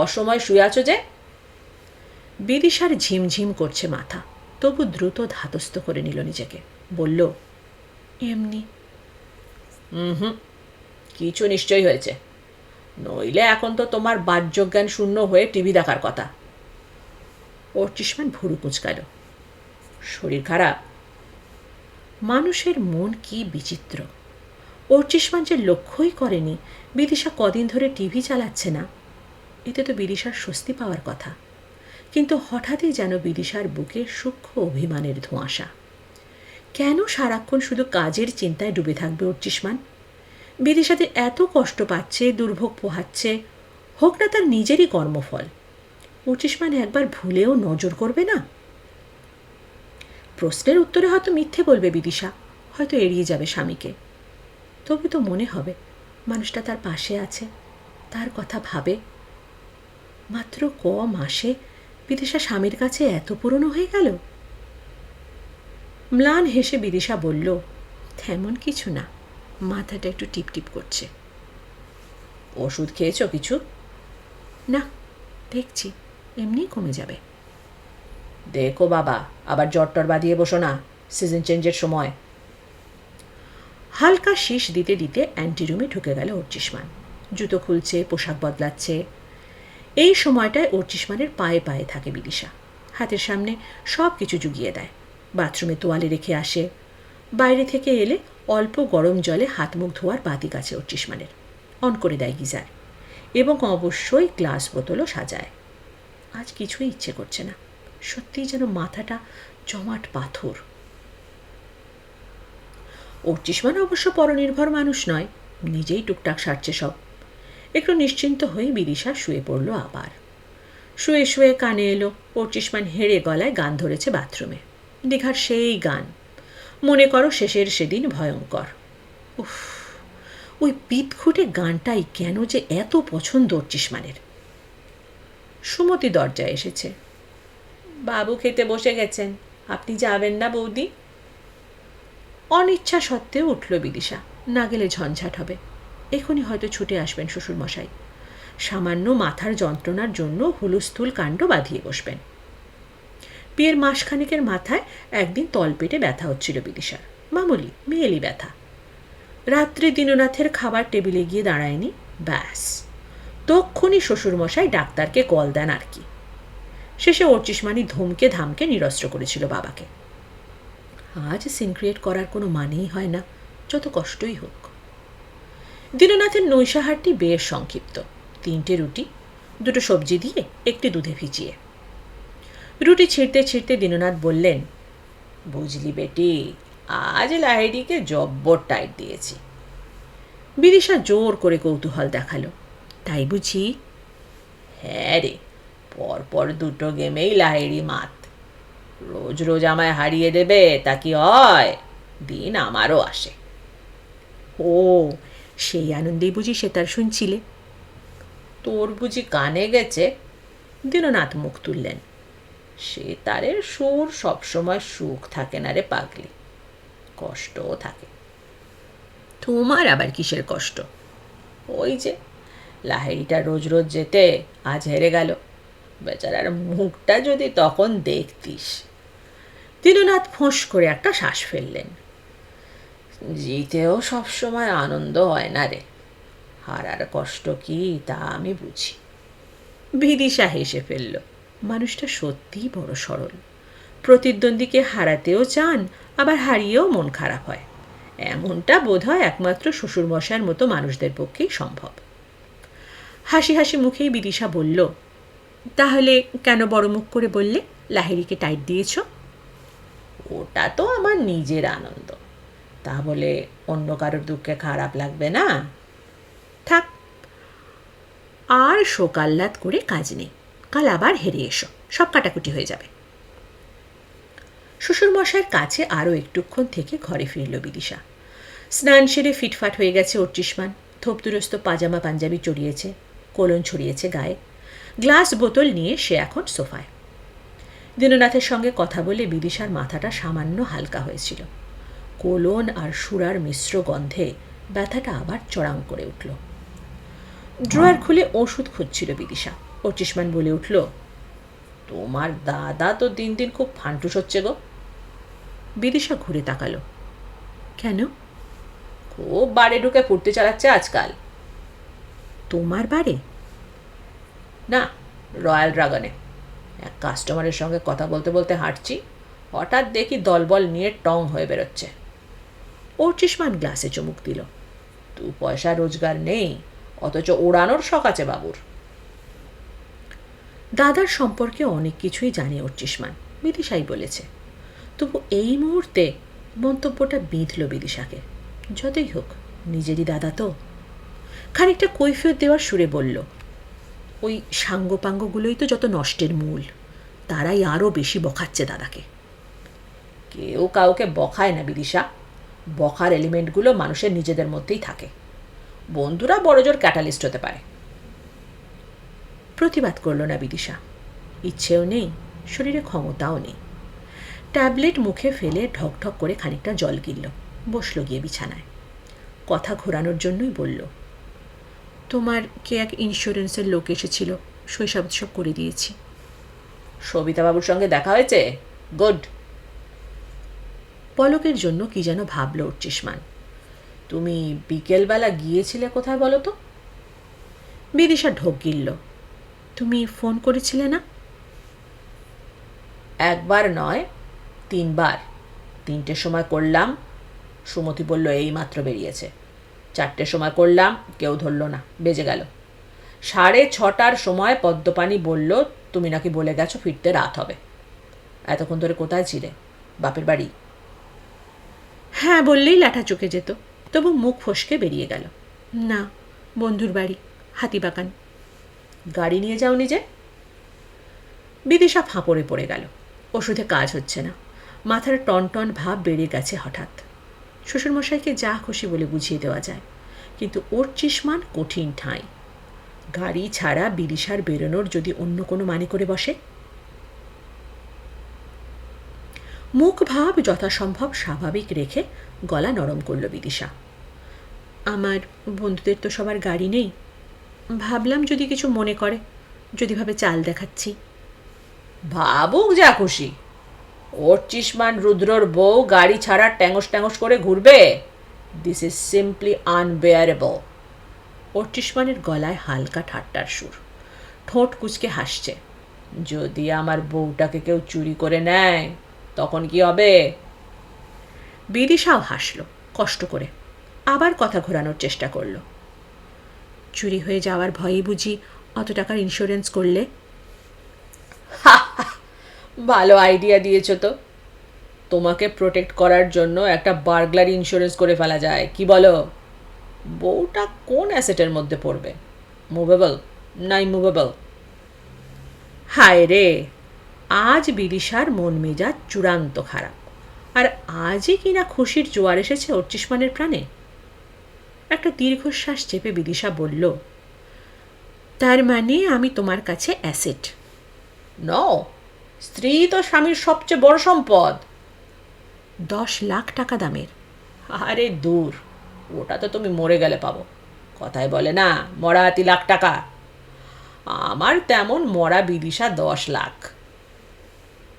S1: অসময় শুয়ে আছো যে? বিদিশার ঝিমঝিম করছে মাথা, তবু দ্রুত ধাতস্থ করে নিল নিজেকে। বলল, এমনি। কিছু নিশ্চয়ই হয়েছে, নইলে এখন তো তোমার বাহ্যজ্ঞান শূন্য হয়ে টিভি দেখার কথা। অর্চিষ্মান ভুরু কুঁচকাল। শরীর খারাপ? মানুষের মন কি বিচিত্র। অর্চিষ্মান যে লক্ষ্যই করেনি বিদিশা কদিন ধরে টিভি চালাচ্ছে না। এতে তো বিদিশার স্বস্তি পাওয়ার কথা, কিন্তু হঠাৎই যেন বিদিশার বুকে সূক্ষ্ম অভিমানের ধোঁয়াশা। কেন সারাক্ষণ শুধু কাজের চিন্তায় ডুবে থাকবে অর্চিষ্মান? বিদিশাতে এত কষ্ট পাচ্ছে, দুর্ভোগ পোহাচ্ছে, হোক না তার নিজেরই কর্মফল। অর্চিষ্মান একবার ভুলেও নজর করবে না? প্রশ্নের উত্তরে হয়তো মিথ্যে বলবে বিদিশা, হয়তো এড়িয়ে যাবে স্বামীকে। তবু তো মনে হবে মানুষটা তার পাশে আছে, তার কথা ভাবে। মাত্র মাসে বিদিশা স্বামীর কাছে এত পুরনো হয়ে গেল। ম্লান হেসে বিদিশা বলল, তেমন কিছু না, মাথাটা একটু টিপটিপ করছে। ওষুধ খেয়েছ কিছু? না, দেখছি এমনি কমে যাবে। দেখো বাবা, আবার জ্বর-টর বাঁধিয়ে বসো না, সিজন চেঞ্জের সময়। হালকা শীষ দিতে দিতে অ্যান্টিরুমে ঢুকে গেল অর্চিষ্মান। জুতো খুলছে, পোশাক বদলাচ্ছে। এই সময়টায় অর্চিষ্মানের পায়ে পায়ে থাকে বিদিশা। হাতের সামনে সব কিছু জুগিয়ে দেয়। বাথরুমে তোয়ালে রেখে আসে। বাইরে থেকে এলে অল্প গরম জলে হাত মুখ ধোয়ার বাতিক আছে অর্চিষ্মানের। অন করে দেয় গিজার, এবং অবশ্যই গ্লাস বোতলও সাজায়। আজ কিছুই ইচ্ছে করছে না, সত্যিই যেন মাথাটা জমাট পাথর। অর্চিষ্মান অবশ্য পরনির্ভর মানুষ নয়, নিজেই টুকটাক সারছে সব। একটু নিশ্চিন্ত হয়ে বিদিশা শুয়ে পড়ল আবার। শুয়ে শুয়ে কানে এলো অর্চিষ্মান হেঁড়ে গলায় গান ধরেছে বাথরুমে। দীঘার সেই গান, মনে করো শেষের সেদিন ভয়ঙ্কর। উফ, ওই পিতখুটে গানটাই কেন যে এত পছন্দ অর্চিষ্মানের। সুমতি দরজায় এসেছে। বাবু খেতে বসে গেছেন, আপনি যাবেন না বৌদি? অনিচ্ছা সত্ত্বেও উঠল বিদিশা, না গেলে ঝঞ্ঝাট হবে। এখনই হয়তো ছুটে আসবেন শ্বশুরমশাই। সামান্য মাথার যন্ত্রণার জন্য হুলুস্থুল কাণ্ড বাঁধিয়ে বসবেন। বিয়ের মাসখানেকের মাথায় একদিন তলপেটে ব্যথা হচ্ছিল বিদিশার, মামুলি মেয়েলি ব্যথা। রাত্রে দীননাথের খাবার টেবিলে গিয়ে দাঁড়ায়নি, ব্যাস তক্ষুনি শ্বশুরমশাই ডাক্তারকে কল দেন আর কি। শেষে অর্চিষ্মানি ধমকে ধামকে নিরস্ত্র করেছিল বাবাকে। আজ সিনক্রিয়েট করার কোনো মানেই হয় না, যত কষ্টই হোক। দীননাথের নৈশাহারটি বেশ সংক্ষিপ্ত। 3টে রুটি, 2টো সবজি দিয়ে, একটি দুধে ভিজিয়ে। রুটি ছিঁড়তে ছিঁড়তে দীননাথ বললেন, বুঝলি বেটি,
S2: আজ লাহিড়িকে জব্বর টাইট দিয়েছি।
S1: বিদিশা জোর করে কৌতূহল দেখালো। তাই বুঝি?
S2: হ্যাঁ রে, পরপর দুটো গেমেই লাহিড়ি মাত। রোজ রোজ আমায় হারিয়ে দেবে তা কি হয়? দিন আমারও আসে।
S1: ও, সেই আনন্দেই বুঝি সেতার শুনছিলে?
S2: তোর বুঝি কানে গেছে?
S1: দীননাথ মুখ তুললেন।
S2: সেতারের সুর সবসময় সুখ থাকে না রে পাগলি, কষ্টও থাকে।
S1: তোমার আবার কিসের কষ্ট?
S2: ওই যে লাহিড়িটা রোজ রোজ যেতে আজ হেরে গেল, বেচারার মুখটা যদি তখন দেখতিস।
S1: দীননাথ ফোঁস করে একটা শ্বাস ফেললেন।
S2: জিতেও সবসময় আনন্দ হয় না রে, হারার কষ্ট কি তা আমি বুঝি।
S1: বিদিশা হেসে ফেলল। মানুষটা সত্যিই বড় সরল। প্রতিদ্বন্দ্বীকে হারাতেও চান, আবার হারিয়েও মন খারাপ হয়। এমনটা বোধহয় একমাত্র শ্বশুরমশাইয়ের মতো মানুষদের পক্ষেই সম্ভব। হাসি হাসি মুখেই বিদিশা বলল, তাহলে কেন বড় মুখ করে বললে লাহিড়িকে টাইট দিয়েছ?
S2: ওটা তো আমার নিজের আনন্দ, তা বলে অন্য কারোর দুঃখে খারাপ লাগবে না?
S1: থাক, আর শোকাল্লাদ করে কাজ নেই। কাল আবার হেরে এসো, সব কাটাকুটি হয়ে যাবে। শ্বশুরমশাইয়ের কাছে আরও একটুক্ষণ থেকে ঘরে ফিরল বিদিশা। স্নান সেরে ফিটফাট হয়ে গেছে ওর চিসমান, থোপদুরস্ত পাজামা পাঞ্জাবি চড়িয়েছে, কোলন ছড়িয়েছে গায়ে। গ্লাস বোতল নিয়ে সে এখন সোফায়। দীননাথের সঙ্গে কথা বলে বিদিশার মাথাটা সামান্য হালকা হয়েছিল। কোলন আর সুরার মিশ্র গন্ধে ব্যথাটা আবার চড়াং করে উঠল। ড্রয়ার খুলে ওষুধ খুঁজছিল বিদিশা। ওর চিসমান বলে উঠল,
S2: তোমার দাদা তো দিন দিন খুব ফান্টুস হচ্ছে গো।
S1: বিদিশা ঘুরে তাকালো। কেন?
S2: খুব বাড়ি ঢুকে ফুর্তি চালাচ্ছে আজকাল।
S1: তোমার বাড়ি?
S2: না, রয়্যাল ড্রাগনে। এক কাস্টমারের সঙ্গে কথা বলতে বলতে হাঁটছি, হঠাৎ দেখি দলবল নিয়ে টং হয়ে বেরোচ্ছে।
S1: ওর চিসমান গ্লাসে চুমুক দিল।
S2: 2 পয়সা রোজগার নেই, অথচ ওড়ানোর শখ আছে বাবুর।
S1: দাদার সম্পর্কে অনেক কিছুই জানে ওর চিসমান, বিদিশাই বলেছে। তবু এই মুহূর্তে মন্তব্যটা বিঁধল বিদিশাকে। যতই হোক নিজেরই দাদা তো। খানিকটা কৈফিয়ত দেওয়ার সুরে বলল, ওই সাঙ্গপাঙ্গগুলোই তো যত নষ্টের মূল। তারাই আরও বেশি বকাচ্ছে দাদাকে।
S2: কেউ কাউকে বকায় না বিদিশা, বকার এলিমেন্টগুলো মানুষের নিজেদের মধ্যেই থাকে। বন্ধুরা বড়জোর ক্যাটালিস্ট হতে পারে।
S1: প্রতিবাদ করল না বিদিশা। ইচ্ছেও নেই, শরীরে ক্ষমতাও নেই। ট্যাবলেট মুখে ফেলে ঢকঢক করে খানিকটা জল গিলল, বসল গিয়ে বিছানায়। কথা ঘোরানোর জন্যই বলল, তোমার কে এক ইন্স্যুরেন্সের লোক এসেছিল, শৈশব উৎসব করে দিয়েছি।
S2: সবিতাবাবুর সঙ্গে দেখা হয়েছে? গুড।
S1: পলকের জন্য কি যেন ভাবল ওর চিসমান।
S2: তুমি বিকেলবেলা গিয়েছিলে কোথায় বলো তো?
S1: বিদিশা ঢোক গিলল। তুমি ফোন করেছিলে না?
S2: একবার নয়, 3 বার। 3টের সময় করলাম, সুমতি বলল এই মাত্র বেরিয়েছে। 4টের সময় করলাম, কেউ ধরল না, বেজে গেল। 6:30টার সময় পদ্মপানি বলল তুমি নাকি বলে গেছো ফিরতে রাত হবে। এতক্ষণ ধরে কোথায় ছিলে? বাপের বাড়ি?
S1: হ্যাঁ বললেই লাঠা চোখে যেত, তবু মুখ ফসকে বেরিয়ে গেল, না, বন্ধুর বাড়ি, হাতিবাগান।
S2: গাড়ি নিয়ে যাও নিজে?
S1: বিদিশা ফাঁপড়ে পড়ে গেল। ওষুধে কাজ হচ্ছে না, মাথার টনটন ভাব বেড়ে গেছে হঠাৎ। শ্বশুরমশাইকে যা খুশি বলে বুঝিয়ে দেওয়া যায়, কিন্তু ওর চিসমান কঠিন ঠাঁই। গাড়ি ছাড়া বিদিশার বেরোনোর যদি অন্য কোনো মানে করে বসে। মুখ ভাব যথাসম্ভব স্বাভাবিক রেখে গলা নরম করল বিদিশা। আমার বন্ধুদের তো সবার গাড়ি নেই, ভাবলাম যদি কিছু মনে করে, যদি ভাবে চাল দেখাচ্ছি।
S2: ভাবুক যা খুশি, ওর চিসমান রুদ্রর বউ গাড়ি ছাড়া ট্যাঙ্গস ট্যাঙ্গস করে ঘুরবে? This is simply unbearable.
S1: ওর চিসমানের গলায় হালকা ঠাট্টার সুর, ঠোঁট কুঁচকে হাসছে।
S2: যদি আমার বউটাকে কেউ চুরি করে নেয় তখন কি হবে?
S1: বিদিশাও হাসল কষ্ট করে, আবার কথা ঘোরানোর চেষ্টা করল। চুরি হয়ে যাওয়ার ভয়ে বুঝি অত টাকার ইন্স্যুরেন্স করলে?
S2: ভালো আইডিয়া দিয়েছ তো। তোমাকে প্রোটেক্ট করার জন্য একটা বার্গলারি ইন্স্যুরেন্স করে ফেলা যায়, কি বলো? বউটা কোন অ্যাসেটের মধ্যে পড়বে? মুভেবল না ইমুভেবল?
S1: হায় রে, আজ বিদিশার মন মেজাজ চূড়ান্ত খারাপ। আর আজই কিনা খুশির জোয়ার এসেছে অর্চিষ্মানের প্রাণে। একটা দীর্ঘশ্বাস চেপে বিদিশা বলল, তার মানে আমি তোমার কাছে অ্যাসেট?
S2: নো, স্ত্রী তো স্বামীর সবচেয়ে বড় সম্পদ।
S1: 10 লাখ টাকা দামের?
S2: আরে দূর, ওটা তো তুমি মরে গেলে পাবো। কথায় বলে না, মরা হাতি লাখ টাকা। আমার তেমন মরা বিদিশা 10 লাখ।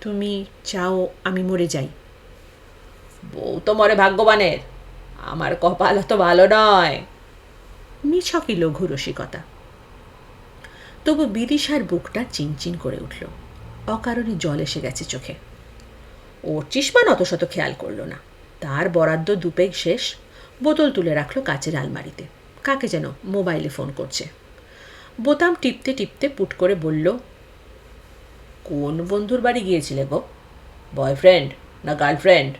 S1: তুমি চাও আমি মরে যাই?
S2: বউ তো মরে ভাগ্যবানের, আমার কপাল তো ভালো নয়।
S1: নিছকই লঘু রসিকতা। তবু বিদিশার বুকটা চিনচিন করে উঠল। অকারণে জল এসে গেছে চোখে। অর্চিষ্মান অত শত খেয়াল করল না। তার বরাদ্দ দুপেগ শেষ। বোতল তুলে রাখলো কাচের আলমারিতে। কাকে যেন মোবাইলে ফোন করছে। বোতাম টিপতে টিপতে পুট করে বলল,
S2: কোন বন্ধুর বাড়ি গিয়েছিলে গো? বয়ফ্রেন্ড না গার্লফ্রেন্ড?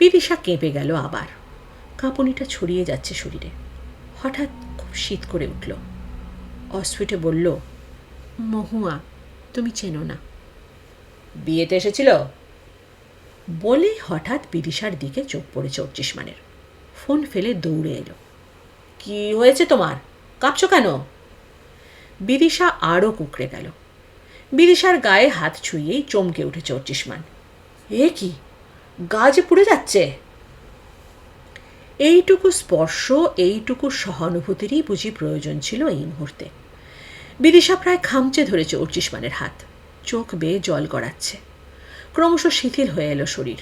S1: বিদিশা কেঁপে গেল আবার। কাঁপুনিটা ছড়িয়ে যাচ্ছে শরীরে। হঠাৎ খুব শীত করে উঠল। অস্ফুটে বলল, মহুয়া, তুমি চেনো না?
S2: বিয়েতে এসেছিল?
S1: বলেই হঠাৎ বিদিশার দিকে চোখ পড়েছে অর্চিষ্মানের। ফোন ফেলে দৌড়ে এলো।
S2: কি হয়েছে তোমার? কাঁপছো কেন?
S1: বিদিশা আরও কুঁকড়ে গেল। বিদিশার গায়ে হাত ছুঁয়েই চমকে উঠেছে অর্চিষ্মান।
S2: এ কি, গা যে পুড়ে যাচ্ছে!
S1: এইটুকু স্পর্শ, এইটুকু সহানুভূতিরই বুঝি প্রয়োজন ছিল এই মুহূর্তে। বিদিশা প্রায় খামচে ধরেছে অর্চিষ্মানের হাত। চোখ বেয়ে জল গড়াচ্ছে। ক্রমশ শিথিল হয়ে এলো শরীর।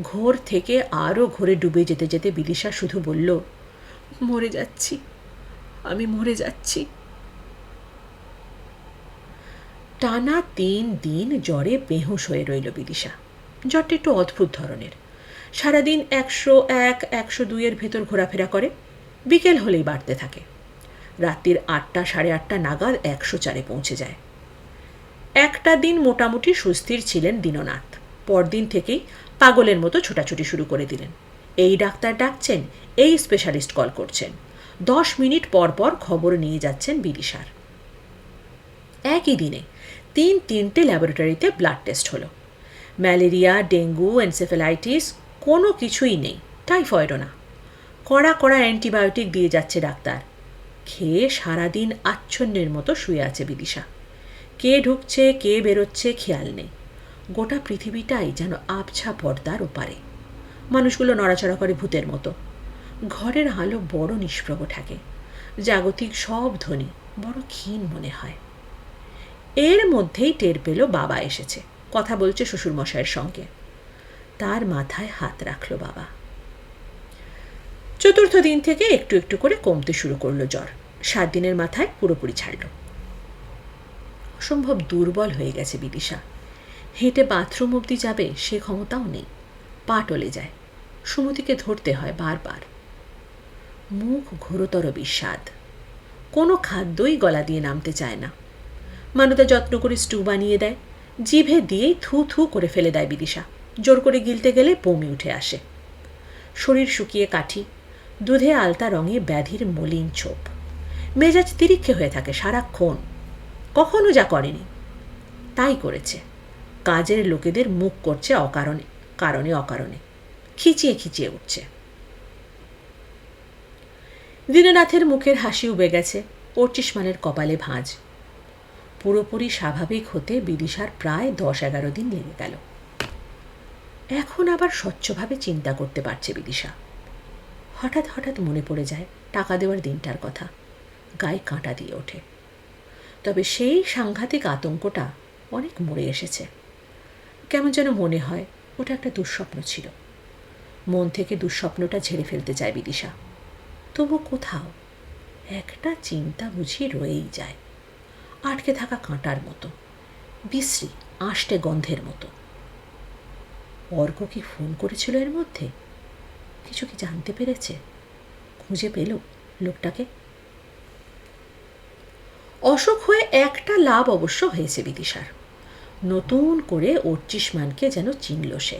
S1: ঘোর থেকে আরও ঘোরে ডুবে যেতে যেতে বিদিশা শুধু বলল, মরে যাচ্ছি, আমি মরে যাচ্ছি। টানা 3 দিন জ্বরে বেহুঁশ হয়ে রইল বিদিশা। জ্বরটা একটু অদ্ভুত ধরনের। সারাদিন 101, 102-এর ভেতর ঘোরাফেরা করে। বিকেল হলেই বাড়তে থাকে। রাত্রির 8টা, 8:30 নাগাদ 104-এ পৌঁছে যায়। একটা দিন মোটামুটি সুস্থির ছিলেন দীননাথ। পরদিন থেকেই পাগলের মতো ছোটাছুটি শুরু করে দিলেন। এই ডাক্তার ডাকছেন, এই স্পেশালিস্ট কল করছেন। 10 মিনিট পর পর খবর নিয়ে যাচ্ছেন বিদিশার। একই দিনে 3টে ল্যাবরেটরিতে ব্লাড টেস্ট হলো। ম্যালেরিয়া, ডেঙ্গু, এনসেফেলাইটিস কোনো কিছুই নেই, টাইফয়েডও না। কড়া কড়া অ্যান্টিবায়োটিক দিয়ে যাচ্ছে ডাক্তার। খেয়ে সারাদিন আচ্ছন্নের মতো শুয়ে আছে বিদিশা। কে ঢুকছে কে বেরোচ্ছে খেয়াল নেই। গোটা পৃথিবীটাই যেন আবছা পর্দার ওপারে। মানুষগুলো নড়াচড়া করে ভূতের মতো। ঘরের আলো বড় নিষ্প্রভ থাকে। জাগতিক সব ধ্বনি বড় ক্ষীণ মনে হয়। এর মধ্যেই টের পেল বাবা এসেছে, কথা বলছে শ্বশুরমশাইয়ের সঙ্গে। তার মাথায় হাত রাখল বাবা। 4র্থ দিন থেকে একটু একটু করে কমতে শুরু করলো জ্বর। 7 দিনের মাথায় পুরোপুরি ছাড়ল। অসম্ভব দুর্বল হয়ে গেছে বিদিশা। হেঁটে বাথরুম অবধি যাবে সে ক্ষমতাও নেই। পা টলে যায়। সুমতিকে ধরতে হয় বারবার। মুখ ঘোরতর বিস্বাদ। কোনো খাদ্যই গলা দিয়ে নামতে চায় না। মানুদা যত্ন করে স্টু বানিয়ে দেয়। জিভে দিয়েই থু থু করে ফেলে দেয় বিদিশা। জোর করে গিলতে গেলে বমি উঠে আসে। শরীর শুকিয়ে কাঠি। দুধে আলতা রঙে ব্যাধির মলিন ছোপ। মেজাজ তিরিক্ষে হয়ে থাকে সারাক্ষণ। কখনো যা করেনি তাই করেছে। কাজের লোকেদের মুখ করছে অকারণে, কারণে অকারণে। খিচিয়ে খিচিয়ে উঠছে। দীননাথের মুখের হাসি উবে গেছে। অর্চিষ্মানের কপালে ভাঁজ। পুরোপুরি স্বাভাবিক হতে বিদিশার প্রায় 10-11 দিন লেগে গেল। এখন আবার স্বচ্ছভাবে চিন্তা করতে পারছে বিদিশা। হঠাৎ হঠাৎ মনে পড়ে যায় টাকা দেওয়ার দিনটার কথা। গায়ে কাঁটা দিয়ে ওঠে। তবে সেই সাংঘাতিক আতঙ্কটা অনেক মরে এসেছে। কেমন যেন মনে হয় ওটা একটা দুঃস্বপ্ন ছিল। মন থেকে দুঃস্বপ্নটা ঝেড়ে ফেলতে চায় বিদিশা। তবু কোথাও একটা চিন্তা বুঝি রয়েই যায়, আটকে থাকা কাঁটার মতো, বিশ্রী আষ্টে গন্ধের মতো। অর্ক কি ফোন করেছিল এর মধ্যে? কিছু কি জানতে পেরেছে? খুঁজে পেল লোকটাকে? অসুখ হয়ে একটা লাভ অবশ্য হয়েছে বিদিশার। নতুন করে অর্চিষ্মানকে যেন চিনল সে।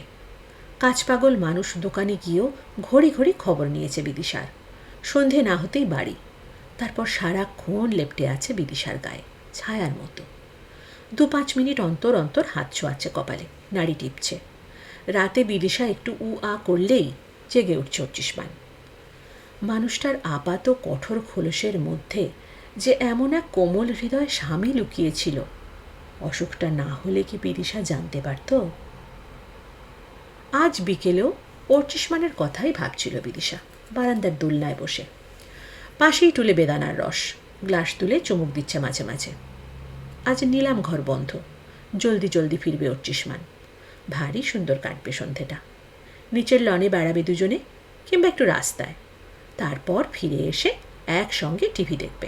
S1: কাজপাগল মানুষ দোকানে গিয়েও ঘড়ি ঘড়ি খবর নিয়েছে বিদিশার। সন্ধে না হতেই বাড়ি। তারপর সারাক্ষণ লেপ্টে আছে বিদিশার গায়ে, ছায়ার মতো। 2-5 মিনিট অন্তর অন্তর হাত ছোঁয়াচ্ছে কপালে, নাড়ি টিপছে। রাতে বিদিশা একটু উ আ করলেই জেগে উঠছে অর্চিষ্মান। মানুষটার আপাত কঠোর খোলসের মধ্যে যে এমন এক কোমল হৃদয় স্বামী লুকিয়েছিল, অসুখটা না হলে কি বিদিশা জানতে পারত? আজ বিকেলেও অর্চিষ্মানের কথাই ভাবছিল বিদিশা, বারান্দার দোলনায় বসে। পাশেই টুলে বেদানার রস, গ্লাস তুলে চুমুক দিচ্ছে মাঝে মাঝে। আজ নিলাম ঘর বন্ধ, জলদি জলদি ফিরবে অর্চিষ্মান। ভারী সুন্দর কাটবে সন্ধেটা। নিচের লনে বেড়াবে দুজনে, কিংবা একটু রাস্তায়। তারপর ফিরে এসে একসঙ্গে টিভি দেখবে।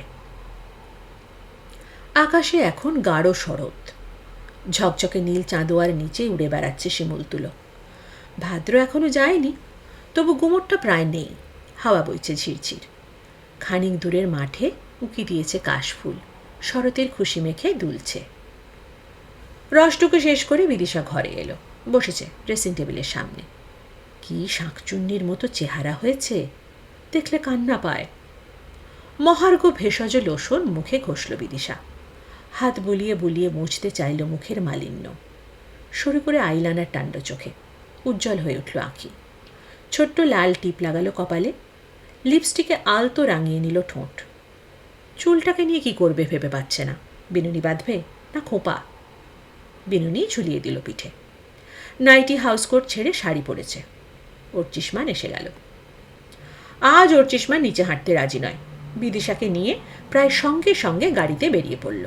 S1: আকাশে এখন গাঢ় শরৎ। ঝকঝকে নীল চাঁদোয়ার নিচে উড়ে বেড়াচ্ছে শিমুল তুলো। ভাদ্র এখনো যায়নি, তবু গুমোটটা প্রায় নেই। হাওয়া বইছে ঝিরঝির। খানিক দূরের মাঠে উকি দিয়েছে কাশফুল, শরতের খুশি মেখে দুলছে। রসটুকু শেষ করে বিদিশা ঘরে এলো, বসেছে ড্রেসিং টেবিলের সামনে। কি শাঁকচুন্নির মতো চেহারা হয়েছে, দেখলে কান্না পায়। মহার্ঘ ভেষজ লোশন মুখে ঘষল বিদিশা। হাত বুলিয়ে বুলিয়ে মুছতে চাইল মুখের মালিন্য। শুরু করে আইলানার টান্ড চোখে, উজ্জ্বল হয়ে উঠল আঁখি। ছোট্ট লাল টিপ লাগালো কপালে। লিপস্টিকে আলতো রাঙিয়ে নিল ঠোঁট। চুলটাকে নিয়ে কি করবে ভেবে পাচ্ছে না। বিনুনি বাঁধবে না খোপা? বিনুনি ঝুলিয়ে দিল পিঠে। নাইটি হাউসকোট ছেড়ে শাড়ি পরেছে। অর্চিষ্মান এসে গেল। আজ অর্চিষ্মান নিচে হাঁটতে রাজি নয়। বিদিশাকে নিয়ে প্রায় সঙ্গে সঙ্গে গাড়িতে বেরিয়ে পড়ল।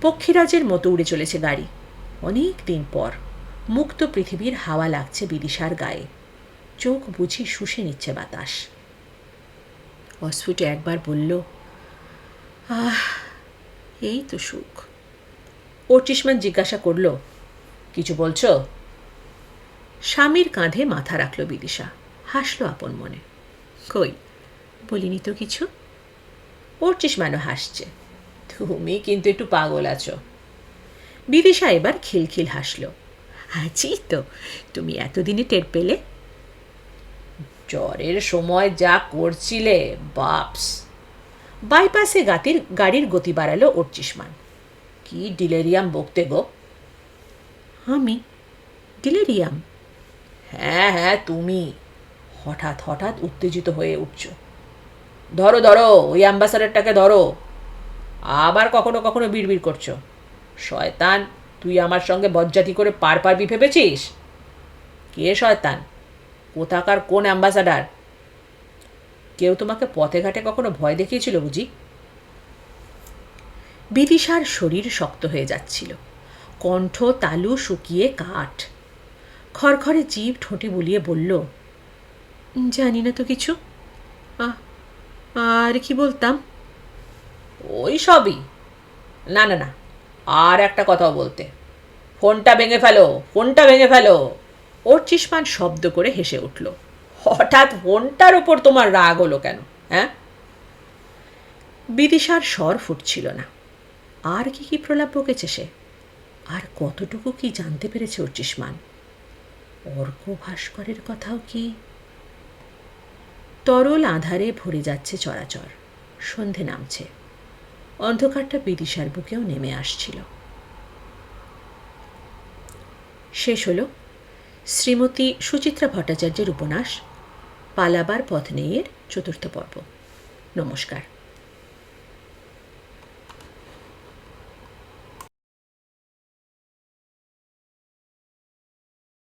S1: পক্ষীরাজের মতো উড়ে চলেছে গাড়ি। অনেক দিন পর মুক্ত পৃথিবীর হাওয়া লাগছে বিদিশার গায়ে। চোখ বুঝি শুষে নিচ্ছে বাতাস। অস্ফুটে একবার বলল, আহ, এই তো সুখ। অর্চিষ্মান জিজ্ঞাসা করল, কিছু বলছো? স্বামীর কাঁধে মাথা রাখল বিদিশা, হাসল আপন মনে। কই, বলিনি তো কিছু। অর্চিষ্মানও হাসছে। তুমি কিন্তু একটু পাগল আছো। বিদিশা এবার খিলখিল হাসল। আছি তো, তুমি এতদিনে টের পেলে? জ্বরের সময় যা করছিলে বাপস। বাইপাসে গাড়ির গতি বাড়ালো অর্চিষ্মান। কি ডিলেরিয়াম বকতে গো। আমি ডিলেরিয়াম? হ্যাঁ হ্যাঁ, তুমি হঠাৎ হঠাৎ উত্তেজিত হয়ে উঠছ। ধরো ধরো, ওই অ্যাম্বাসাডারটাকে ধরো। আবার কখনো কখনো বিড়বিড় করছো। শয়তান, তুই আমার সঙ্গে বজ্জাতি করে পার পারবি ভেবেছিস? কে শয়তান? কোথাকার কোন অ্যাম্বাসাডার? কেউ তোমাকে পথে ঘাটে কখনো ভয় দেখিয়েছিল বুঝি? বিদিশার শরীর শক্ত হয়ে যাচ্ছিল। কণ্ঠ তালু শুকিয়ে কাঠ। খড়খড়ে জিভ ঠোঁটে বুলিয়ে বলল, জানি না তো কিছু। আর কি বলতাম? ওই সবই। না না না, আর একটা কথাও বলতে। ফোনটা ভেঙে ফেলো, ফোনটা ভেঙে ফেলো। অর্চিষ্মান শব্দ করে হেসে উঠল। হঠাৎ ফোনটার উপর তোমার রাগ হলো কেন, হ্যাঁ? বিদিশার স্বর ফুটছিল না। আর কি কি প্রলাপ বকেছে সে? আর কতটুকু কি জানতে পেরেছে অর্চিষ্মান? অর্ক ভাস্করের কথাও কি? তরল আধারে ভরে যাচ্ছে চরাচর। সন্ধে নামছে। অন্ধকারটা বিদিশার বুকেও নেমে আসছিল। শেষ হল শ্রীমতী সুচিত্রা ভট্টাচার্যের উপন্যাস পালাবার পথ নেইয়ের 4th পর্ব। নমস্কার।